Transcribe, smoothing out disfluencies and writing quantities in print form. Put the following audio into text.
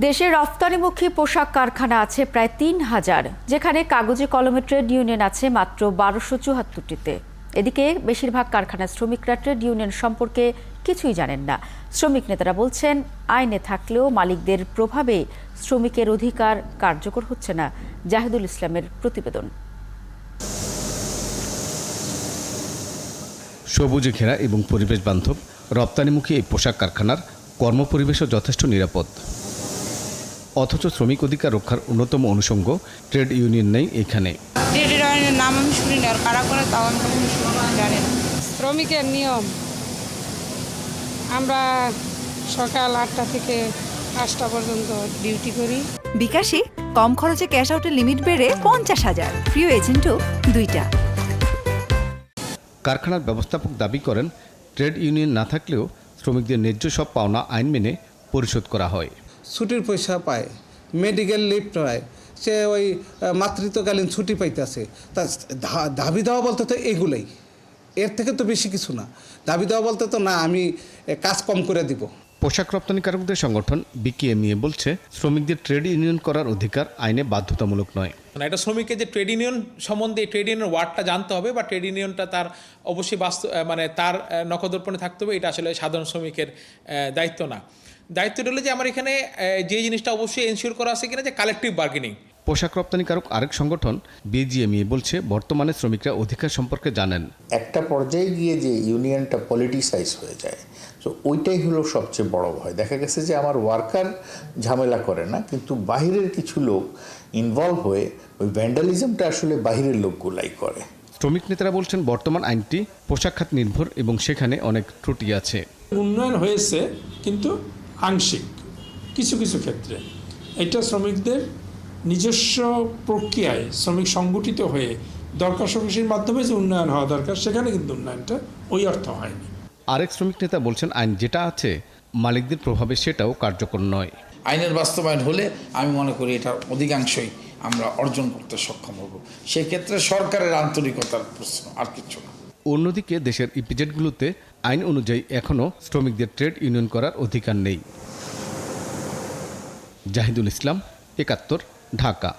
দেশে রফতানিমুখী পোশাক কারখানা আছে প্রায় ৩,০০০, যেখানে কাগজে কলমে ট্রেড ইউনিয়ন আছে মাত্র ১২৭৪টিতে। এদিকে বেশিরভাগ কারখানার শ্রমিকরা ট্রেড ইউনিয়ন সম্পর্কে কিছুই জানেন না। শ্রমিক নেতারা বলছেন, আইনে থাকলেও মালিকদের প্রভাবে শ্রমিকের অধিকার কার্যকর হচ্ছে না। জাহিদুল ইসলামের প্রতিবেদন। সবুজে ঘেরা এবং পরিবেশ বান্ধব রপ্তানিমুখী এই পোশাক কারখানার কর্মপরিবেশও যথেষ্ট নিরাপদ। অথচ শ্রমিক অধিকার রক্ষার অন্যতম অনুষঙ্গ ট্রেড ইউনিয়ন নেই এখানে। ট্রেড ইউনিয়নের নাম আমি শুনি না, আর কারা করে তাও আমি জানি না। শ্রমিকের নিয়ম, আমরা সকাল ৮টা থেকে ৫টা পর্যন্ত ডিউটি করি। বিকাশে কম খরচে ক্যাশ আউটের লিমিট বেড়ে ৫০,০০০, প্রিয় এজেন্টও ২টা। কারখানার ব্যবস্থাপক দাবি করেন, ট্রেড ইউনিয়ন না থাকলেও শ্রমিকদের ন্যায্য সব পাওনা আইন মেনে পরিশোধ করা হয়। ছুটির পয়সা পায়, মেডিকেল লিভ পায়, সে ওই মাতৃত্বকালীন ছুটি পাইতেছে। তা দাবি দেওয়া বলতে তো এগুলোই, এর থেকে তো বেশি কিছু না। দাবি দেওয়া বলতে তো না, আমি কাজ কম করে দিব। পোশাক রপ্তানিকারকদের সংগঠন বিকেএমইএ বলছে, শ্রমিকদের ট্রেড ইউনিয়ন করার অধিকার আইনে বাধ্যতামূলক নয়। এটা শ্রমিকের যে ট্রেড ইউনিয়ন সম্বন্ধে ট্রেড ইউনিয়ন ওয়ার্ডটা জানতে হবে, বা ট্রেড ইউনিয়নটা তার অবশ্যই তার নখদর্পণে থাকতে হবে। এটা আসলে সাধারণ শ্রমিকের দায়িত্ব না। দায়িত্বটা হলো যে আমার এখানে যে জিনিসটা অবশ্যই এনশিওর করা আছে কিনা, যে কালেকটিভ বার্গেনিং। পোশাক রপ্তানিকারক আরেক সংগঠন বিজিএমইএ বলছে, বর্তমানে শ্রমিকরা অধিকার সম্পর্কে জানেন। একটা পর্যায়ে গিয়ে যে ইউনিয়নটা পলিটিসাইজ হয়ে যায়, তো ওইটাই হলো সবচেয়ে বড় ভয়। দেখা গেছে যে আমার ওয়ার্কার ঝামেলা করে না, কিন্তু বাহিরের কিছু লোক ইনভলভ হয়ে ওই ভ্যান্ডালিজমটা আসলে বাহিরের লোকগুলাই করে। শ্রমিক নেতারা বলছেন, বর্তমান আইনটি পোশাক খাত নির্ভর এবং সেখানে অনেক ত্রুটি আছে। উন্নয়ন হয়েছে, কিন্তু আংশিক কিছু কিছু ক্ষেত্রে। এটা শ্রমিকদের নিজস্ব প্রক্রিয়ায় শ্রমিক সংগঠিত হয়ে দরকার সবকিছুর মাধ্যমে যে উন্নয়ন হওয়া দরকার, সেখানে কিন্তু উন্নয়নটা ওই অর্থ হয়নি। আরেক শ্রমিক নেতা বলছেন, আইন যেটা আছে মালিকদের প্রভাবে সেটাও কার্যকর নয়। আইনের বাস্তবায়ন হলে আমি মনে করি এটার অধিকাংশই আমরা অর্জন করতে সক্ষম হব। সেক্ষেত্রে সরকারের আন্তরিকতার প্রশ্ন, আর কিছু না। অন্যদিকে দেশের ইপিজেডগুলোতে আইন অনুযায়ী এখনও শ্রমিকদের ট্রেড ইউনিয়ন করার অধিকার নেই। জাহিদুল ইসলাম, ৭১, ঢাকা।